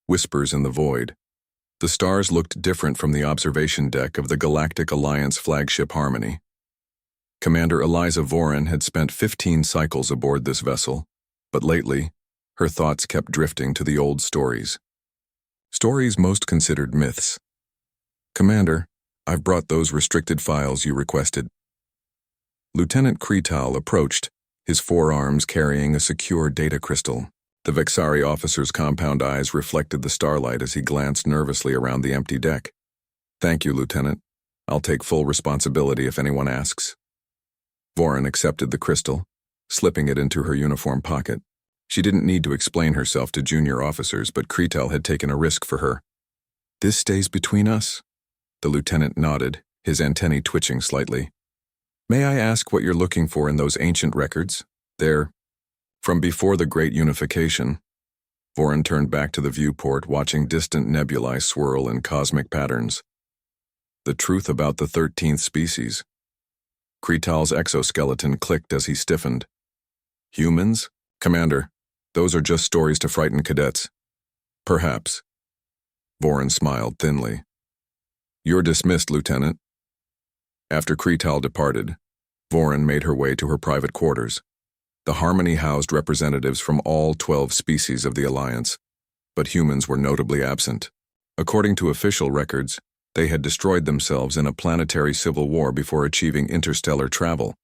whispers in the void. The stars looked different from the observation deck of the Galactic Alliance flagship Harmony. Commander Eliza Voren had spent 15 cycles aboard this vessel, but lately, her thoughts kept drifting to the old stories. Stories most considered myths. "Commander, I've brought those restricted files you requested." Lieutenant Kretal approached, his forearms carrying a secure data crystal. The Vexari officer's compound eyes reflected the starlight as he glanced nervously around the empty deck. "Thank you, Lieutenant. I'll take full responsibility if anyone asks." Voren accepted the crystal, slipping it into her uniform pocket. She didn't need to explain herself to junior officers, but Kretal had taken a risk for her. "This stays between us?" The lieutenant nodded, his antennae twitching slightly. "May I ask what you're looking for in those ancient records? They're from before the Great Unification." Voren turned back to the viewport, watching distant nebulae swirl in cosmic patterns. "The truth about the 13th species." Kretal's exoskeleton clicked as he stiffened. "Humans? Commander, those are just stories to frighten cadets." "Perhaps." Voren smiled thinly. "You're dismissed, Lieutenant." After Kretal departed, Voren made her way to her private quarters. The Harmony housed representatives from all 12 species of the Alliance, but humans were notably absent. According to official records, they had destroyed themselves in a planetary civil war before achieving interstellar travel,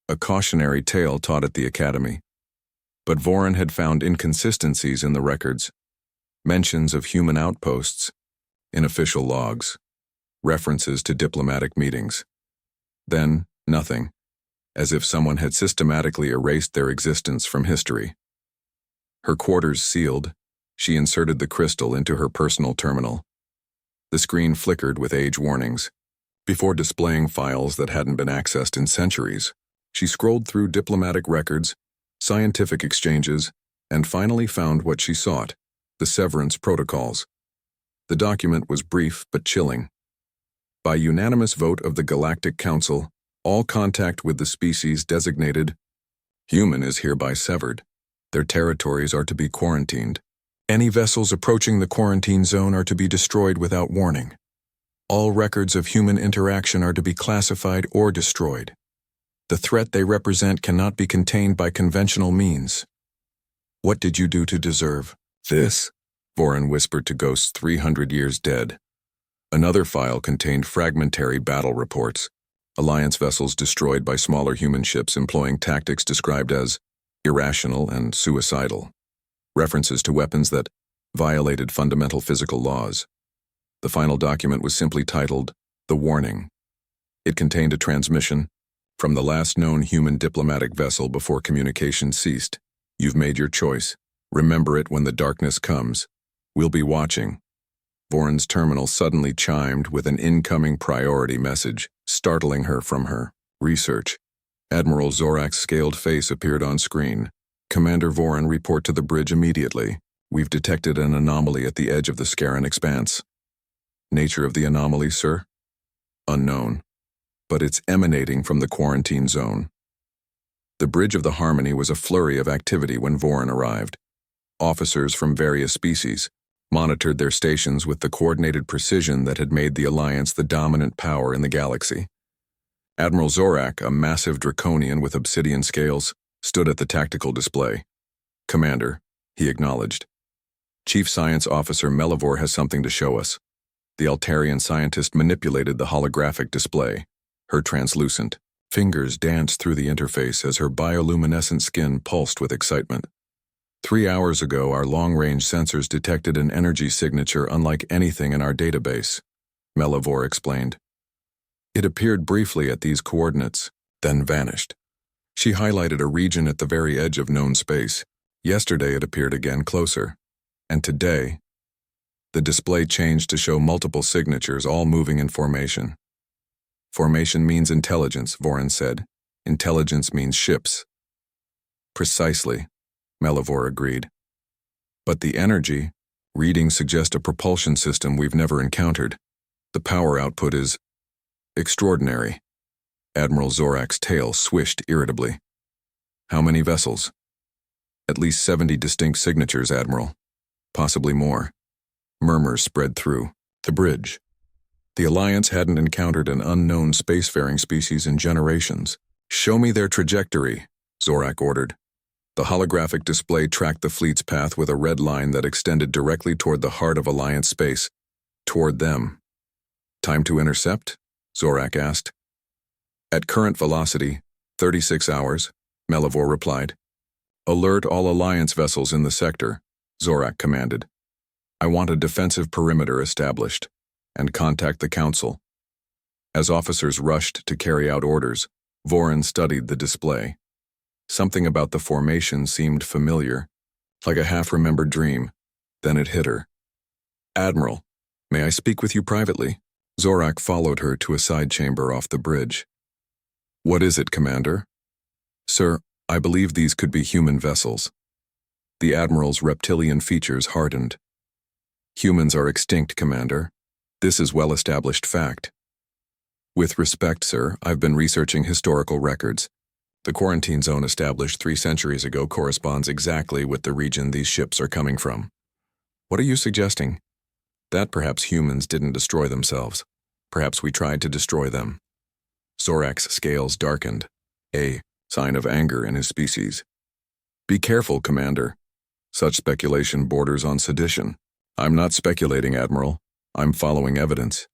a cautionary tale taught at the Academy. But Voren had found inconsistencies in the records, mentions of human outposts in official logs, references to diplomatic meetings. Then, nothing, as if someone had systematically erased their existence from history. Her quarters sealed, she inserted the crystal into her personal terminal. The screen flickered with age warnings. Before displaying files that hadn't been accessed in centuries, she scrolled through diplomatic records, scientific exchanges, and finally found what she sought: the severance protocols. The document was brief but chilling. By unanimous vote of the Galactic Council, all contact with the species designated human is hereby severed. Their territories are to be quarantined. Any vessels approaching the quarantine zone are to be destroyed without warning. All records of human interaction are to be classified or destroyed. The threat they represent cannot be contained by conventional means. What did you do to deserve this? Voren whispered to ghosts 300 years dead. Another file contained fragmentary battle reports. Alliance vessels destroyed by smaller human ships employing tactics described as irrational and suicidal. References to weapons that violated fundamental physical laws. The final document was simply titled, "The Warning." It contained a transmission from the last known human diplomatic vessel before communication ceased. "You've made your choice. Remember it when the darkness comes. We'll be watching." Voren's terminal suddenly chimed with an incoming priority message, startling her from her research. Admiral Zorak's scaled face appeared on screen. "Commander Voren, report to the bridge immediately. We've detected an anomaly at the edge of the Scaran expanse." "Nature of the anomaly, sir?" "Unknown. But it's emanating from the quarantine zone." The bridge of the Harmony was a flurry of activity when Voren arrived. Officers from various species monitored their stations with the coordinated precision that had made the Alliance the dominant power in the galaxy. Admiral Zorak, a massive draconian with obsidian scales, stood at the tactical display. "Commander," he acknowledged. "Chief Science Officer Melivor has something to show us." The Altarian scientist manipulated the holographic display. Her translucent fingers danced through the interface as her bioluminescent skin pulsed with excitement. 3 hours ago, our long-range sensors detected an energy signature unlike anything in our database, Melivor explained. It appeared briefly at these coordinates, then vanished. She highlighted a region at the very edge of known space. Yesterday it appeared again closer. And today, the display changed to show multiple signatures, all moving in formation. "Formation means intelligence," Voren said. "Intelligence means ships." "Precisely," Melivor agreed. "But the energy readings suggest a propulsion system we've never encountered. The power output is extraordinary." Admiral Zorak's tail swished irritably. "How many vessels?" "At least 70 distinct signatures, Admiral. Possibly more. Murmurs spread through the bridge. The Alliance hadn't encountered an unknown spacefaring species in generations. "Show me their trajectory," Zorak ordered. The holographic display tracked the fleet's path with a red line that extended directly toward the heart of Alliance space. Toward them. "Time to intercept?" Zorak asked. "At current velocity, 36 hours, Melivor replied. "Alert all Alliance vessels in the sector," Zorak commanded. "I want a defensive perimeter established, and contact the Council." As officers rushed to carry out orders, Vorin studied the display. Something about the formation seemed familiar, like a half-remembered dream. Then it hit her. "Admiral, may I speak with you privately?" Zorak followed her to a side chamber off the bridge. "What is it, Commander?" "Sir, I believe these could be human vessels." The Admiral's reptilian features hardened. "Humans are extinct, Commander. This is well-established fact." "With respect, sir, I've been researching historical records. The quarantine zone established 3 centuries ago corresponds exactly with the region these ships are coming from. What are you suggesting? That perhaps humans didn't destroy themselves. Perhaps we tried to destroy them." Zorak's scales darkened, a sign of anger in his species. "Be careful, Commander. Such speculation borders on sedition." "I'm not speculating, Admiral. I'm following evidence."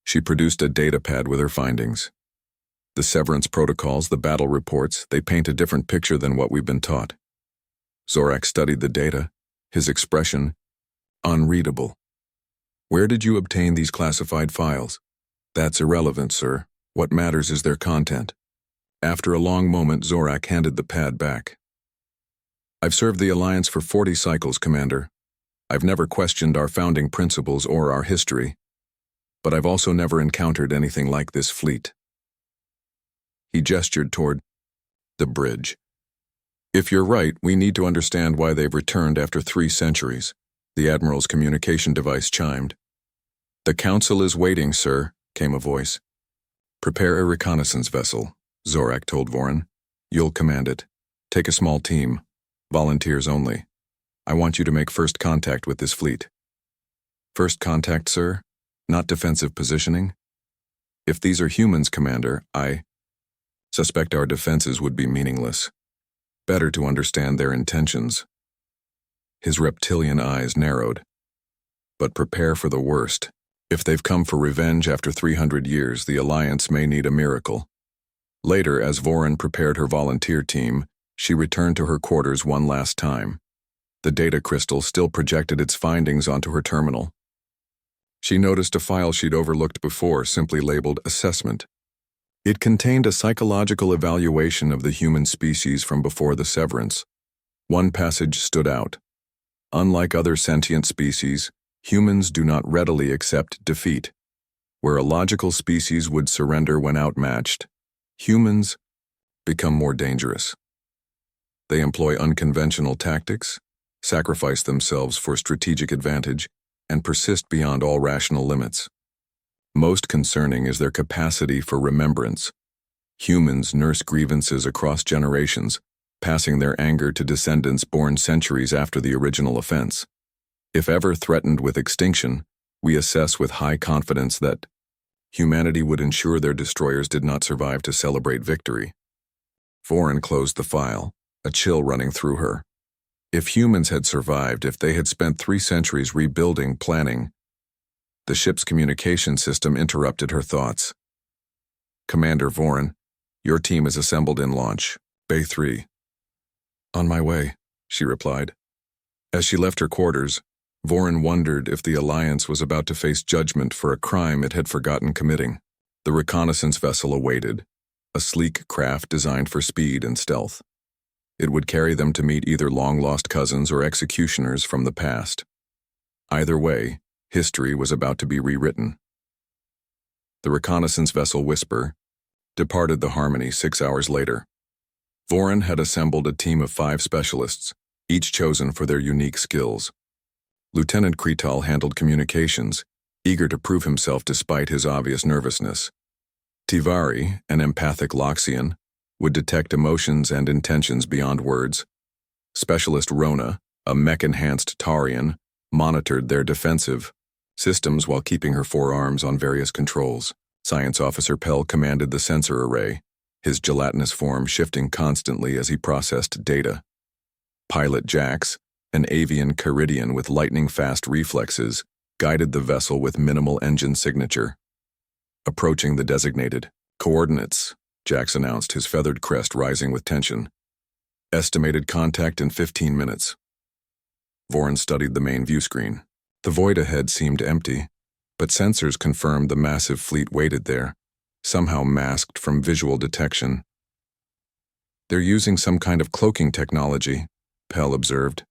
She produced a data pad with her findings. "The severance protocols, the battle reports, they paint a different picture than what we've been taught." Zorak studied the data, his expression unreadable. "Where did you obtain these classified files?" "That's irrelevant, sir. What matters is their content." After a long moment, Zorak handed the pad back. "I've served the Alliance for 40 cycles, Commander. I've never questioned our founding principles or our history, but I've also never encountered anything like this fleet." He gestured toward the bridge. "If you're right, we need to understand why they've returned after 3 centuries. The Admiral's communication device chimed. "The Council is waiting, sir," came a voice. "Prepare a reconnaissance vessel," Zorak told Vorin. "You'll command it. Take a small team. Volunteers only. I want you to make first contact with this fleet." "First contact, sir? Not defensive positioning?" "If these are humans, Commander, I suspect our defenses would be meaningless. Better to understand their intentions." His reptilian eyes narrowed. "But prepare for the worst. If they've come for revenge after 300 years, the Alliance may need a miracle." Later, as Vorin prepared her volunteer team, she returned to her quarters one last time. The data crystal still projected its findings onto her terminal. She noticed a file she'd overlooked before, simply labeled Assessment. It contained a psychological evaluation of the human species from before the severance. One passage stood out. "Unlike other sentient species, humans do not readily accept defeat. Where a logical species would surrender when outmatched, humans become more dangerous. They employ unconventional tactics, sacrifice themselves for strategic advantage, and persist beyond all rational limits. Most concerning is their capacity for remembrance. Humans nurse grievances across generations, passing their anger to descendants born centuries after the original offense. If ever threatened with extinction, we assess with high confidence that humanity would ensure their destroyers did not survive to celebrate victory." Vorin closed the file, a chill running through her. If humans had survived, if they had spent 3 centuries rebuilding, planning, the ship's communication system interrupted her thoughts. "Commander Vorin, your team is assembled in launch, Bay 3. "On my way," she replied. As she left her quarters, Vorin wondered if the Alliance was about to face judgment for a crime it had forgotten committing. The reconnaissance vessel awaited, a sleek craft designed for speed and stealth. It would carry them to meet either long-lost cousins or executioners from the past. Either way, history was about to be rewritten. The reconnaissance vessel Whisper departed the Harmony 6 hours later. Vorin had assembled a team of 5 specialists, each chosen for their unique skills. Lieutenant Kretal handled communications, eager to prove himself despite his obvious nervousness. Tivari, an empathic Loxian, would detect emotions and intentions beyond words. Specialist Rona, a mech-enhanced Tarian, monitored their defensive systems while keeping her forearms on various controls. Science Officer Pell commanded the sensor array, his gelatinous form shifting constantly as he processed data. Pilot Jax, an avian Caridian with lightning-fast reflexes, guided the vessel with minimal engine signature. Approaching the designated coordinates, Jax announced, his feathered crest rising with tension. Estimated contact in 15 minutes. Voren studied the main view screen. The void ahead seemed empty, but sensors confirmed the massive fleet waited there, somehow masked from visual detection. "They're using some kind of cloaking technology," Pell observed,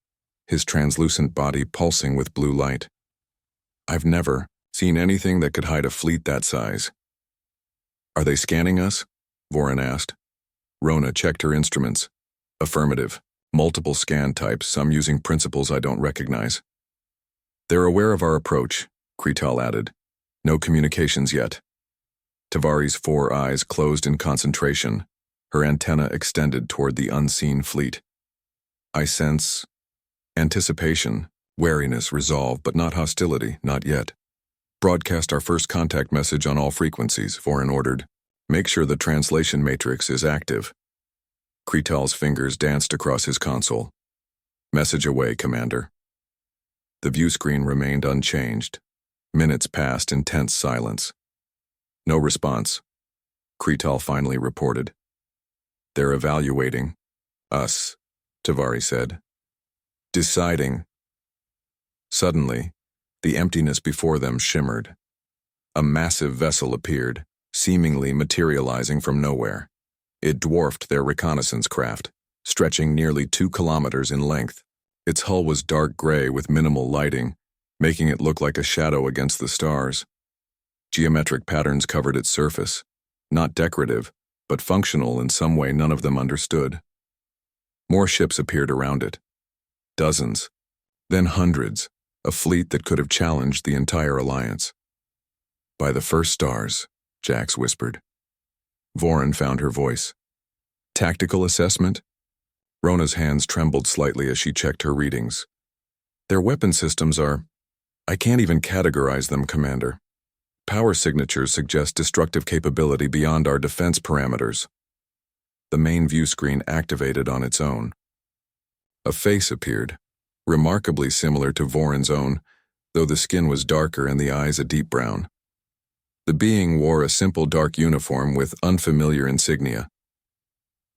his translucent body pulsing with blue light. "I've never seen anything that could hide a fleet that size." "Are they scanning us?" Voren asked. Rona checked her instruments. Affirmative. Multiple scan types, some using principles I don't recognize. "They're aware of our approach," Kretal added. "No communications yet." Tavari's 4 eyes closed in concentration, her antenna extended toward the unseen fleet. "I sense anticipation, wariness, resolve, but not hostility, not yet. Broadcast our first contact message on all frequencies," Voren ordered. "Make sure the translation matrix is active." Kretal's fingers danced across his console. "Message away, Commander." The view screen remained unchanged. Minutes passed in tense silence. "No response," Kretal finally reported. "They're evaluating us," Tavari said. "Deciding." Suddenly, the emptiness before them shimmered. A massive vessel appeared, seemingly materializing from nowhere. It dwarfed their reconnaissance craft, stretching nearly 2 kilometers in length. Its hull was dark gray with minimal lighting, making it look like a shadow against the stars. Geometric patterns covered its surface, not decorative, but functional in some way none of them understood. More ships appeared around it. Dozens, then hundreds, a fleet that could have challenged the entire alliance. "By the first stars," Jax whispered. Voren found her voice. "Tactical assessment?" Rona's hands trembled slightly as she checked her readings. "Their weapon systems are... I can't even categorize them, Commander. Power signatures suggest destructive capability beyond our defense parameters." The main view screen activated on its own. A face appeared, remarkably similar to Voren's own, though the skin was darker and the eyes a deep brown. The being wore a simple dark uniform with unfamiliar insignia.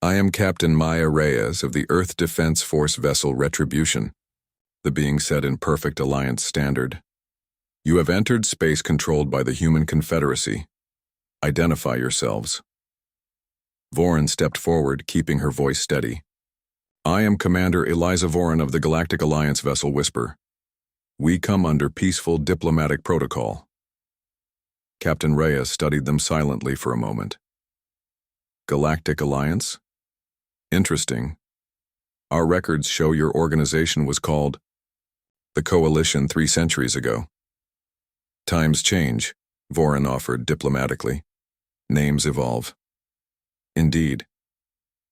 "I am Captain Maya Reyes of the Earth Defense Force vessel Retribution," the being said in perfect Alliance standard. "You have entered space controlled by the Human Confederacy. Identify yourselves." Voren stepped forward, keeping her voice steady. "I am Commander Eliza Voren of the Galactic Alliance vessel Whisper. We come under peaceful diplomatic protocol." Captain Reyes studied them silently for a moment. "Galactic Alliance? Interesting. Our records show your organization was called the Coalition 3 centuries ago." "Times change," Voren offered diplomatically. "Names evolve." "Indeed."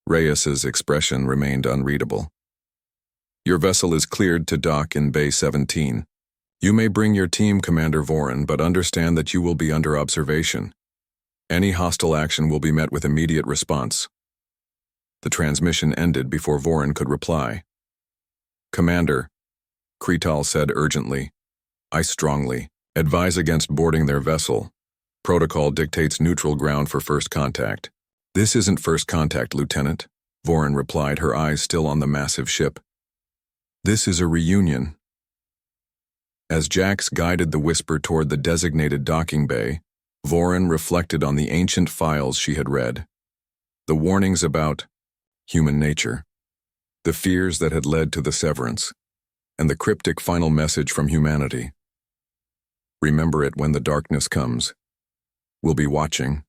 Reyes's expression remained unreadable. "Your vessel is cleared to dock in Bay 17. You may bring your team, Commander Voren, but understand that you will be under observation. Any hostile action will be met with immediate response." The transmission ended before Voren could reply. "Commander," Kretal said urgently, "I strongly advise against boarding their vessel. Protocol dictates neutral ground for first contact." "This isn't first contact, Lieutenant," Voren replied, her eyes still on the massive ship. "This is a reunion." As Jax guided the Whisper toward the designated docking bay, Voren reflected on the ancient files she had read. The warnings about human nature, the fears that had led to the severance, and the cryptic final message from humanity. "Remember it when the darkness comes. We'll be watching."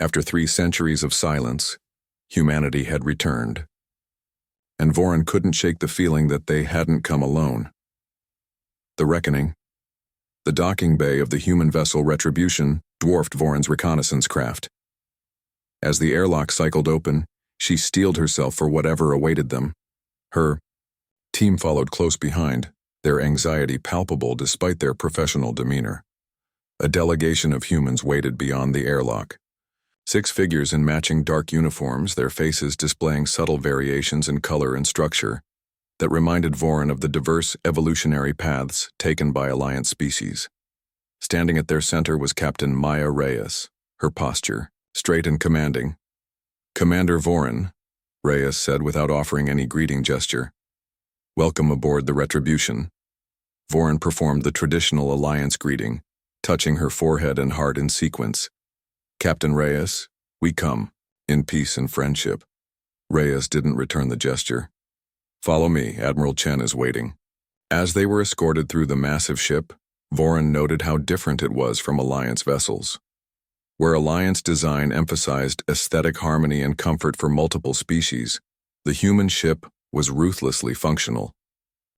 After 3 centuries of silence, humanity had returned. And Voren couldn't shake the feeling that they hadn't come alone. The reckoning. The docking bay of the human vessel Retribution dwarfed Voren's reconnaissance craft. As the airlock cycled open, she steeled herself for whatever awaited them. Her team followed close behind, their anxiety palpable despite their professional demeanor. A delegation of humans waited beyond the airlock. 6 figures in matching dark uniforms, their faces displaying subtle variations in color and structure that reminded Vorin of the diverse evolutionary paths taken by Alliance species. Standing at their center was Captain Maya Reyes, her posture straight and commanding. "Commander Vorin," Reyes said without offering any greeting gesture. "Welcome aboard the Retribution." Vorin performed the traditional Alliance greeting, touching her forehead and heart in sequence. "Captain Reyes, we come, in peace and friendship." Reyes didn't return the gesture. "Follow me, Admiral Chen is waiting." As they were escorted through the massive ship, Vorin noted how different it was from Alliance vessels. Where Alliance design emphasized aesthetic harmony and comfort for multiple species, the human ship was ruthlessly functional.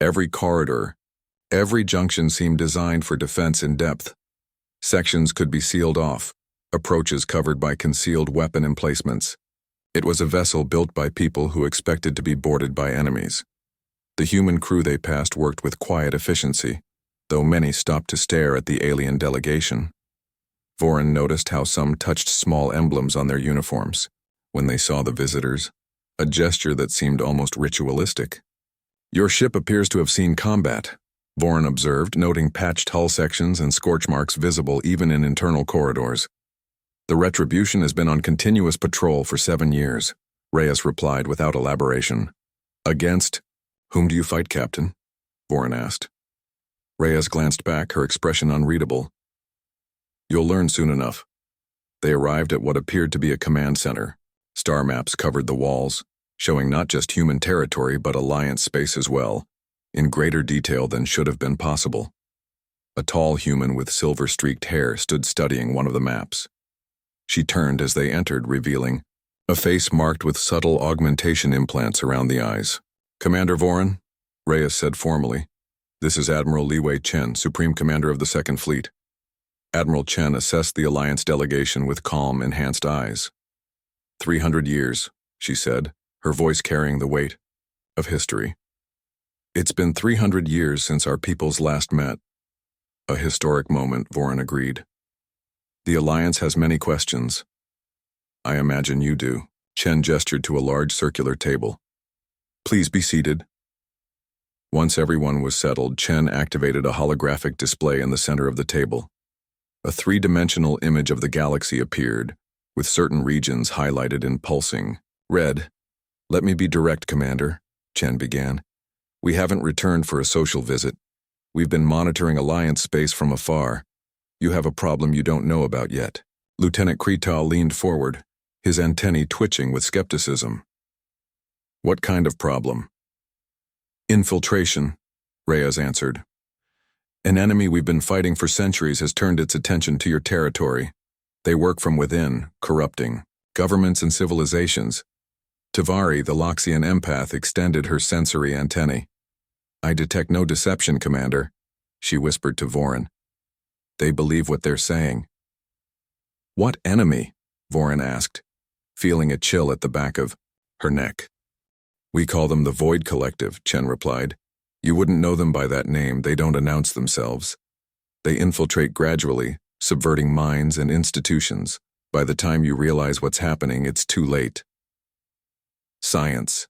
Every corridor, every junction seemed designed for defense in depth. Sections could be sealed off, approaches covered by concealed weapon emplacements. It was a vessel built by people who expected to be boarded by enemies. The human crew they passed worked with quiet efficiency, though many stopped to stare at the alien delegation. Vorin noticed how some touched small emblems on their uniforms when they saw the visitors, a gesture that seemed almost ritualistic. "Your ship appears to have seen combat," Vorin observed, noting patched hull sections and scorch marks visible even in internal corridors. "The Retribution has been on continuous patrol for 7 years," Reyes replied without elaboration. "Against whom do you fight, Captain?" Vorin asked. Reyes glanced back, her expression unreadable. "You'll learn soon enough." They arrived at what appeared to be a command center. Star maps covered the walls, showing not just human territory but Alliance space as well, in greater detail than should have been possible. A tall human with silver-streaked hair stood studying one of the maps. She turned as they entered, revealing a face marked with subtle augmentation implants around the eyes. "Commander Vorin," Reyes said formally. "This is Admiral Liwei Chen, Supreme Commander of the Second Fleet." Admiral Chen assessed the Alliance delegation with calm, enhanced eyes. 300 years, she said, her voice carrying the weight of history. "It's been 300 years since our peoples last met." "A historic moment," Vorin agreed. "The Alliance has many questions." "I imagine you do." Chen gestured to a large circular table. "Please be seated." Once everyone was settled, Chen activated a holographic display in the center of the table. A 3-dimensional image of the galaxy appeared, with certain regions highlighted in pulsing red. "Let me be direct, Commander," Chen began. "We haven't returned for a social visit. We've been monitoring Alliance space from afar. You have a problem you don't know about yet." Lieutenant Kretal leaned forward, his antennae twitching with skepticism. "What kind of problem?" "Infiltration," Reyes answered. "An enemy we've been fighting for centuries has turned its attention to your territory. They work from within, corrupting governments and civilizations." Tavari, the Loxian empath, extended her sensory antennae. "I detect no deception, Commander," she whispered to Vorin. "They believe what they're saying." "What enemy?" Vorin asked, feeling a chill at the back of her neck. "We call them the Void Collective," Chen replied. "You wouldn't know them by that name, they don't announce themselves. They infiltrate gradually, subverting minds and institutions. By the time you realize what's happening, it's too late." Science.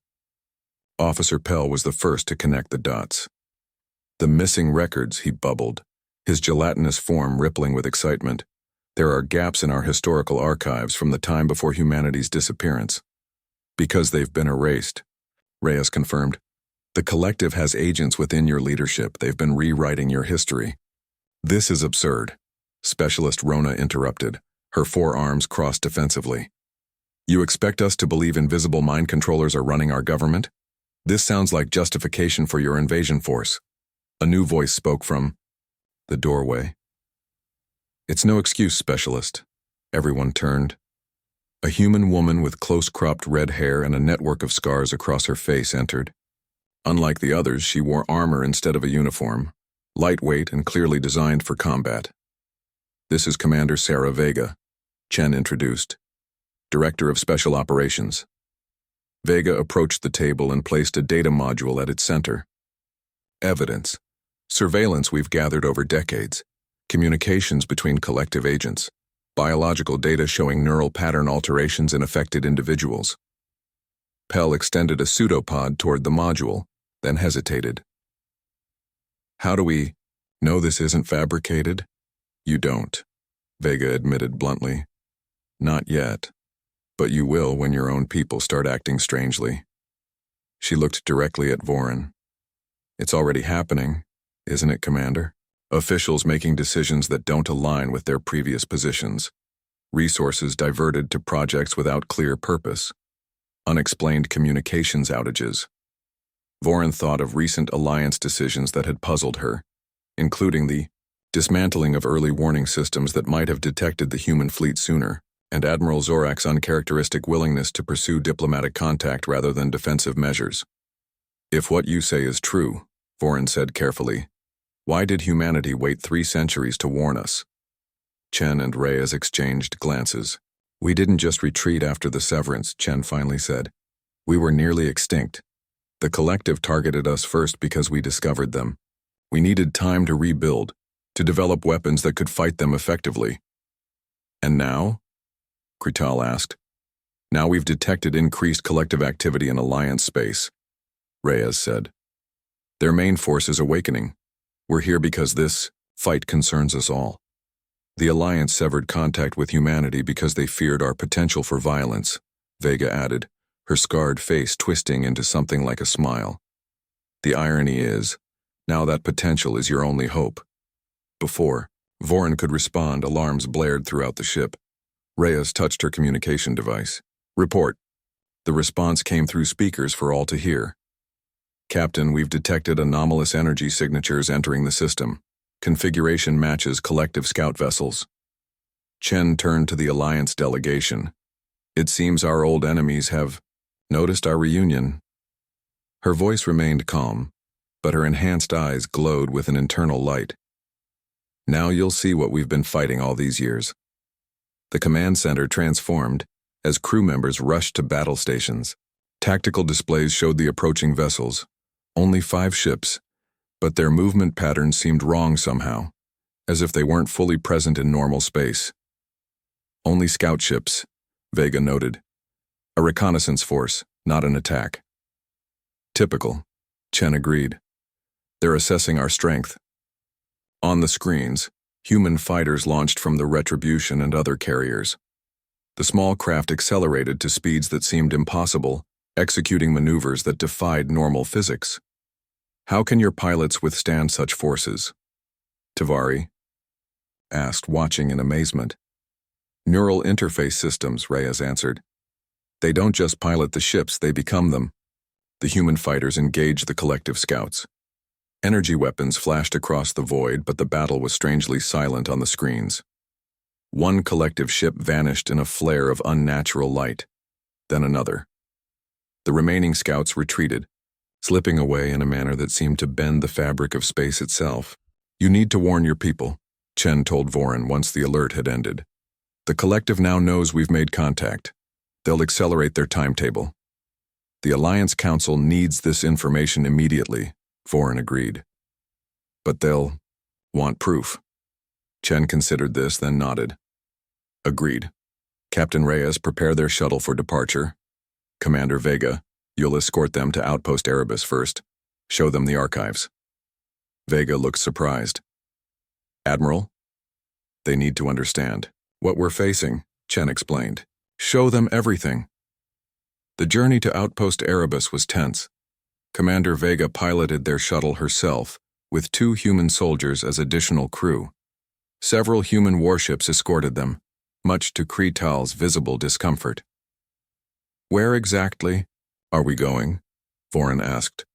Officer Pell was the first to connect the dots. "The missing records," he bubbled, his gelatinous form rippling with excitement. "There are gaps in our historical archives from the time before humanity's disappearance." "Because they've been erased," Reyes confirmed. "The collective has agents within your leadership. They've been rewriting your history." "This is absurd," Specialist Rona interrupted, her forearms crossed defensively. "You expect us to believe invisible mind controllers are running our government? This sounds like justification for your invasion force." A new voice spoke from the doorway. "It's no excuse, Specialist." Everyone turned. A human woman with close-cropped red hair and a network of scars across her face entered. Unlike the others, she wore armor instead of a uniform, lightweight and clearly designed for combat. "This is Commander Sarah Vega," Chen introduced, Director of Special Operations. Vega approached the table and placed a data module at its center. "Evidence," Surveillance we've gathered over decades, communications between collective agents, biological data showing neural pattern alterations in affected individuals. Pell extended a pseudopod toward the module, then hesitated. How do we know this isn't fabricated? You don't, Vega admitted bluntly. Not yet, but you will when your own people start acting strangely. She looked directly at Voren. It's already happening, isn't it, Commander? Officials making decisions that don't align with their previous positions. Resources diverted to projects without clear purpose. Unexplained communications outages. Voren thought of recent alliance decisions that had puzzled her, including the dismantling of early warning systems that might have detected the human fleet sooner, and Admiral Zorak's uncharacteristic willingness to pursue diplomatic contact rather than defensive measures. If what you say is true, Voren said carefully, why did humanity wait 3 centuries to warn us? Chen and Reyes exchanged glances. We didn't just retreat after the severance, Chen finally said. We were nearly extinct. The collective targeted us first because we discovered them. We needed time to rebuild, to develop weapons that could fight them effectively. And now? Krital asked. Now we've detected increased collective activity in Alliance space, Reyes said. Their main force is awakening. We're here because this fight concerns us all. The Alliance severed contact with humanity because they feared our potential for violence, Vega added, her scarred face twisting into something like a smile. The irony is, now that potential is your only hope. Before Voren could respond, alarms blared throughout the ship. Reyes touched her communication device. Report. The response came through speakers for all to hear. Captain, we've detected anomalous energy signatures entering the system. Configuration matches collective scout vessels. Chen turned to the Alliance delegation. It seems our old enemies have noticed our reunion. Her voice remained calm, but her enhanced eyes glowed with an internal light. Now you'll see what we've been fighting all these years. The command center transformed as crew members rushed to battle stations. Tactical displays showed the approaching vessels. Only 5 ships, but their movement patterns seemed wrong somehow, as if they weren't fully present in normal space. Only scout ships, Vega noted. A reconnaissance force, not an attack. Typical, Chen agreed. They're assessing our strength. On the screens, human fighters launched from the Retribution and other carriers. The small craft accelerated to speeds that seemed impossible, executing maneuvers that defied normal physics. How can your pilots withstand such forces? Tavari asked, watching in amazement. Neural interface systems, Reyes answered. They don't just pilot the ships, they become them. The human fighters engaged the collective scouts. Energy weapons flashed across the void, but the battle was strangely silent on the screens. One collective ship vanished in a flare of unnatural light, then another. The remaining scouts retreated, slipping away in a manner that seemed to bend the fabric of space itself. You need to warn your people, Chen told Voren once the alert had ended. The collective now knows we've made contact. They'll accelerate their timetable. The Alliance Council needs this information immediately, Voren agreed. But they'll want proof. Chen considered this, then nodded. Agreed. Captain Reyes, prepare their shuttle for departure. Commander Vega, you'll escort them to Outpost Erebus first. Show them the archives. Vega looked surprised. Admiral? They need to understand what we're facing, Chen explained. Show them everything. The journey to Outpost Erebus was tense. Commander Vega piloted their shuttle herself, with 2 human soldiers as additional crew. Several human warships escorted them, much to Krital's visible discomfort. Where exactly are we going? Voren asked.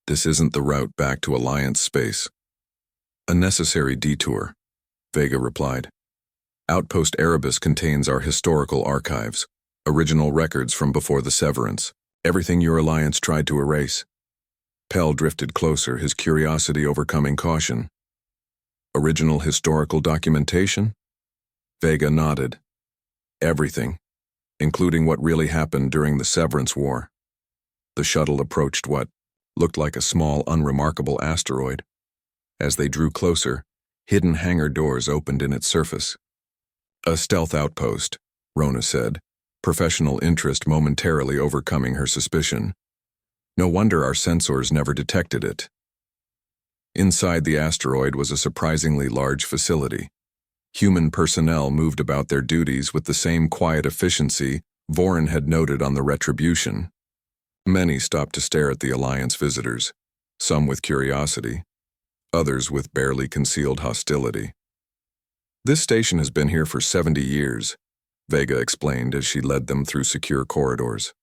This isn't the route back to Alliance space. A necessary detour, Vega replied. Outpost Erebus contains our historical archives, original records from before the severance, everything your Alliance tried to erase. Pell drifted closer, his curiosity overcoming caution. Original historical documentation? Vega nodded. Everything, including what really happened during the Severance War. The shuttle approached what looked like a small, unremarkable asteroid. As they drew closer, hidden hangar doors opened in its surface. A stealth outpost, Rona said, professional interest momentarily overcoming her suspicion. No wonder our sensors never detected it. Inside the asteroid was a surprisingly large facility. Human personnel moved about their duties with the same quiet efficiency Vorin had noted on the Retribution. Many stopped to stare at the Alliance visitors, some with curiosity, others with barely concealed hostility. This station has been here for 70 years, Vega explained as she led them through secure corridors.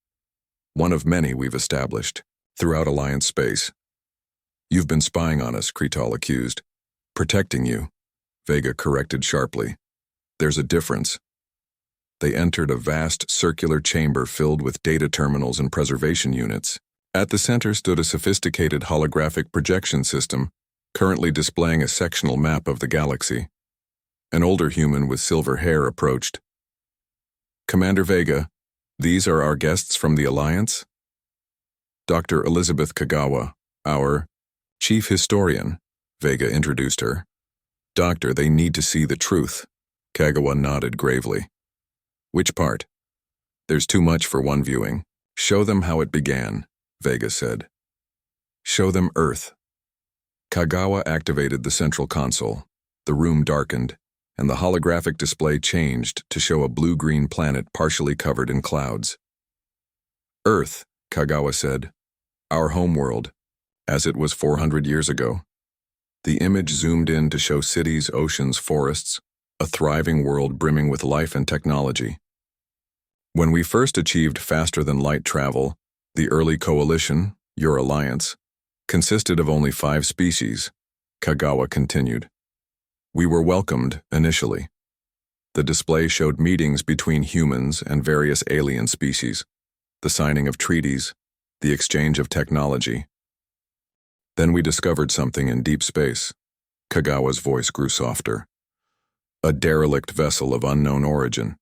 One of many we've established throughout Alliance space. You've been spying on us, Kretal accused. Protecting you, Vega corrected sharply. There's a difference. They entered a vast circular chamber filled with data terminals and preservation units. At the center stood a sophisticated holographic projection system, currently displaying a sectional map of the galaxy. An older human with silver hair approached. Commander Vega, these are our guests from the Alliance? Dr. Elizabeth Kagawa, our chief historian, Vega introduced her. Doctor, they need to see the truth. Kagawa nodded gravely. Which part? There's too much for one viewing. Show them how it began, Vega said. Show them Earth. Kagawa activated the central console. The room darkened, and the holographic display changed to show a blue-green planet partially covered in clouds. Earth, Kagawa said. Our homeworld, as it was 400 years ago. The image zoomed in to show cities, oceans, forests, a thriving world brimming with life and technology. When we first achieved faster-than-light travel, the early coalition, your alliance, consisted of only 5 species, Kagawa continued. We were welcomed initially. The display showed meetings between humans and various alien species, the signing of treaties, the exchange of technology. Then we discovered something in deep space. Kagawa's voice grew softer. A derelict vessel of unknown origin.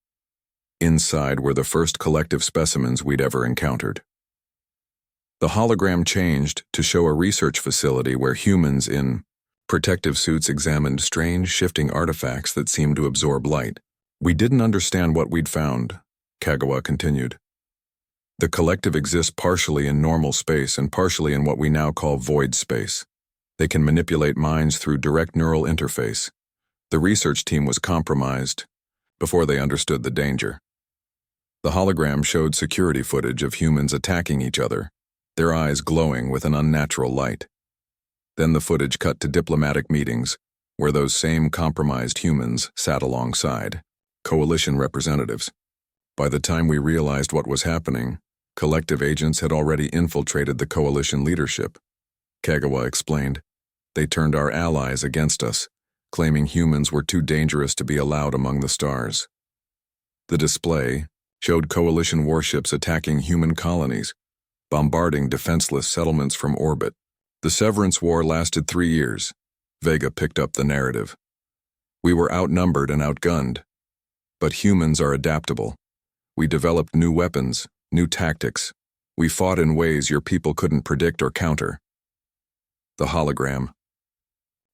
Inside were the first collective specimens we'd ever encountered. The hologram changed to show a research facility where humans in protective suits examined strange, shifting artifacts that seemed to absorb light. We didn't understand what we'd found, Kagawa continued. The collective exists partially in normal space and partially in what we now call void space. They can manipulate minds through direct neural interface. The research team was compromised before they understood the danger. The hologram showed security footage of humans attacking each other, their eyes glowing with an unnatural light. Then the footage cut to diplomatic meetings, where those same compromised humans sat alongside, coalition representatives. By the time we realized what was happening, collective agents had already infiltrated the coalition leadership. Kagawa explained. They turned our allies against us, claiming humans were too dangerous to be allowed among the stars. The display showed coalition warships attacking human colonies, bombarding defenseless settlements from orbit. The Severance War lasted 3 years. Vega picked up the narrative. We were outnumbered and outgunned. But humans are adaptable. We developed new weapons, new tactics. We fought in ways your people couldn't predict or counter. The hologram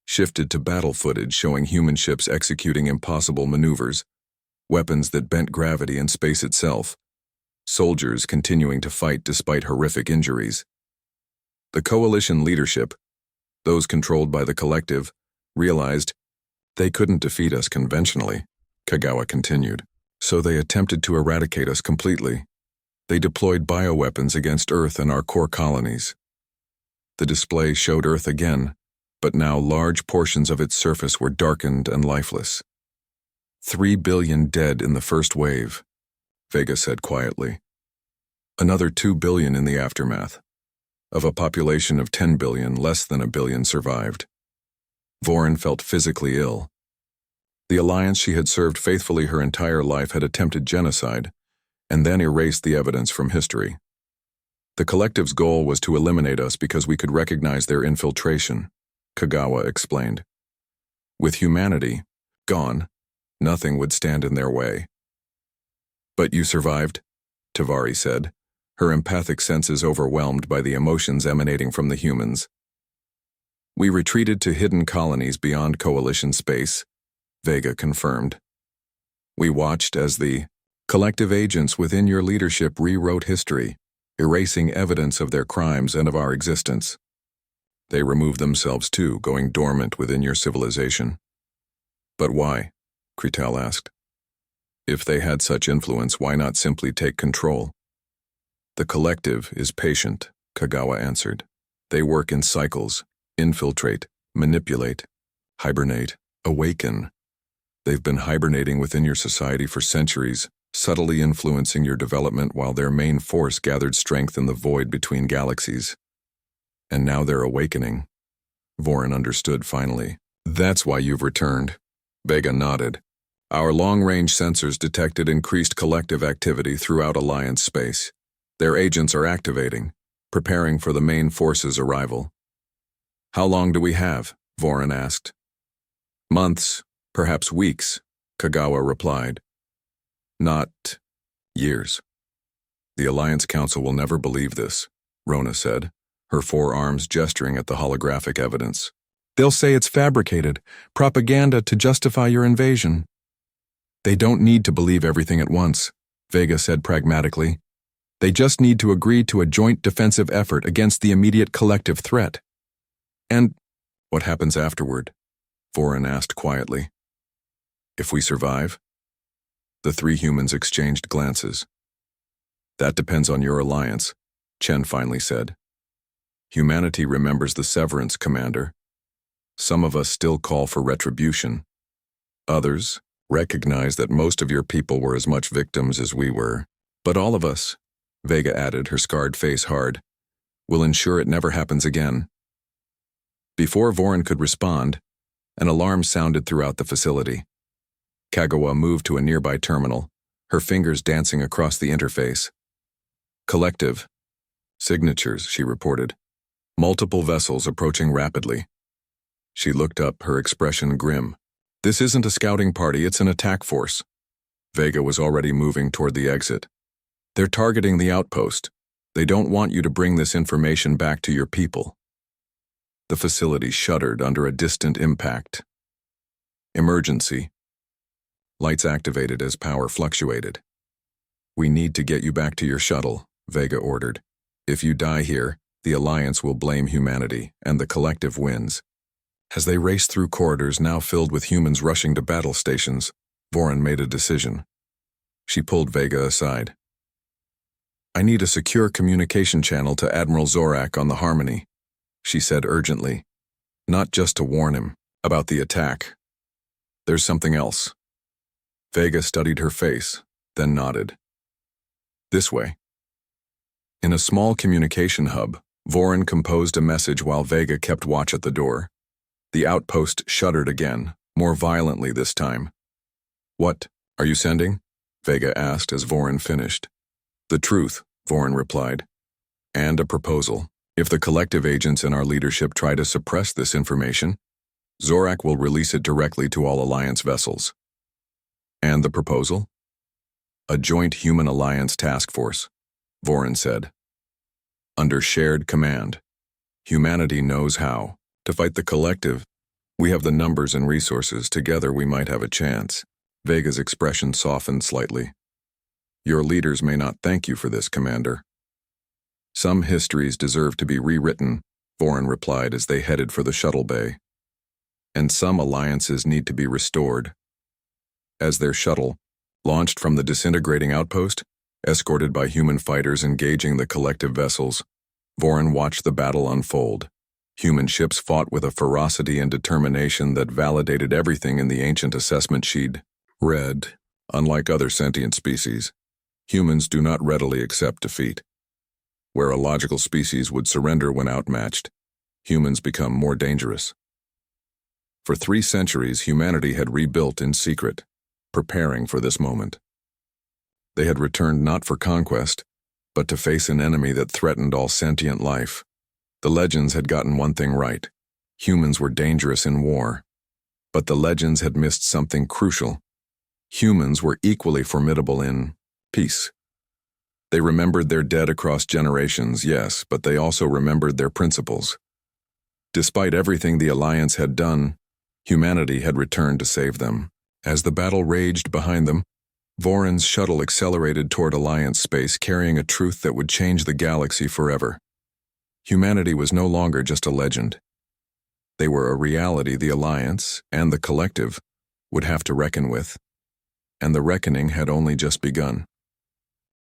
shifted to battle footage showing human ships executing impossible maneuvers, weapons that bent gravity and space itself, soldiers continuing to fight despite horrific injuries. The coalition leadership, those controlled by the collective, realized they couldn't defeat us conventionally, Kagawa continued, so they attempted to eradicate us completely. They deployed bioweapons against Earth and our core colonies. The display showed Earth again, but now large portions of its surface were darkened and lifeless. 3 billion dead in the first wave, Vega said quietly. Another 2 billion in the aftermath. Of a population of 10 billion, less than 1 billion survived. Vorin felt physically ill. The alliance she had served faithfully her entire life had attempted genocide, and then erased the evidence from history. The collective's goal was to eliminate us because we could recognize their infiltration, Kagawa explained. With humanity gone, nothing would stand in their way. But you survived, Tavari said, her empathic senses overwhelmed by the emotions emanating from the humans. We retreated to hidden colonies beyond Coalition space, Vega confirmed. We watched as the collective agents within your leadership rewrote history, erasing evidence of their crimes and of our existence. They removed themselves too, going dormant within your civilization. But why? Cretel asked. If they had such influence, why not simply take control? The collective is patient, Kagawa answered. They work in cycles, infiltrate, manipulate, hibernate, awaken. They've been hibernating within your society for centuries, subtly influencing your development while their main force gathered strength in the void between galaxies. And now they're awakening. Vorin understood finally. That's why you've returned. Vega nodded. Our long-range sensors detected increased collective activity throughout Alliance space. Their agents are activating, preparing for the main force's arrival. How long do we have? Vorin asked. Months, perhaps weeks, Kagawa replied. Not years. The Alliance Council will never believe this, Rona said, her forearms gesturing at the holographic evidence. They'll say it's fabricated, propaganda to justify your invasion. They don't need to believe everything at once, Vega said pragmatically. They just need to agree to a joint defensive effort against the immediate collective threat. And what happens afterward? Vorin asked quietly. If we survive? The three humans exchanged glances. That depends on your alliance, Chen finally said. Humanity remembers the severance, Commander. Some of us still call for retribution. Others recognize that most of your people were as much victims as we were. But all of us, Vega added, her scarred face hard, will ensure it never happens again. Before Vorin could respond, an alarm sounded throughout the facility. Kagawa moved to a nearby terminal, her fingers dancing across the interface. Collective. Signatures, she reported. Multiple vessels approaching rapidly. She looked up, her expression grim. This isn't a scouting party, it's an attack force. Vega was already moving toward the exit. They're targeting the outpost. They don't want you to bring this information back to your people. The facility shuddered under a distant impact. Emergency. Lights activated as power fluctuated. We need to get you back to your shuttle, Vega ordered. If you die here, the Alliance will blame humanity, and the collective wins. As they raced through corridors now filled with humans rushing to battle stations, Vorin made a decision. She pulled Vega aside. I need a secure communication channel to Admiral Zorak on the Harmony, she said urgently, not just to warn him about the attack. There's something else. Vega studied her face, then nodded. This way. In a small communication hub, Vorin composed a message while Vega kept watch at the door. The outpost shuddered again, more violently this time. What are you sending? Vega asked as Vorin finished. The truth, Vorin replied. And a proposal. If the collective agents in our leadership try to suppress this information, Zorak will release it directly to all Alliance vessels. And the proposal? A joint human alliance task force, Vorin said. Under shared command. Humanity knows how. To fight the collective, we have the numbers and resources. Together we might have a chance. Vega's expression softened slightly. Your leaders may not thank you for this, Commander. Some histories deserve to be rewritten, Vorin replied as they headed for the shuttle bay. And some alliances need to be restored. As their shuttle, launched from the disintegrating outpost, escorted by human fighters engaging the collective vessels, Vorin watched the battle unfold. Human ships fought with a ferocity and determination that validated everything in the ancient assessment she'd read. Unlike other sentient species, humans do not readily accept defeat. Where a logical species would surrender when outmatched, humans become more dangerous. For 3 centuries, humanity had rebuilt in secret, preparing for this moment. They had returned not for conquest, but to face an enemy that threatened all sentient life. The legends had gotten one thing right. Humans were dangerous in war. But the legends had missed something crucial. Humans were equally formidable in peace. They remembered their dead across generations, yes, but they also remembered their principles. Despite everything the Alliance had done, humanity had returned to save them. As the battle raged behind them, Voron's shuttle accelerated toward Alliance space, carrying a truth that would change the galaxy forever. Humanity was no longer just a legend. They were a reality the Alliance and the Collective would have to reckon with, and the reckoning had only just begun.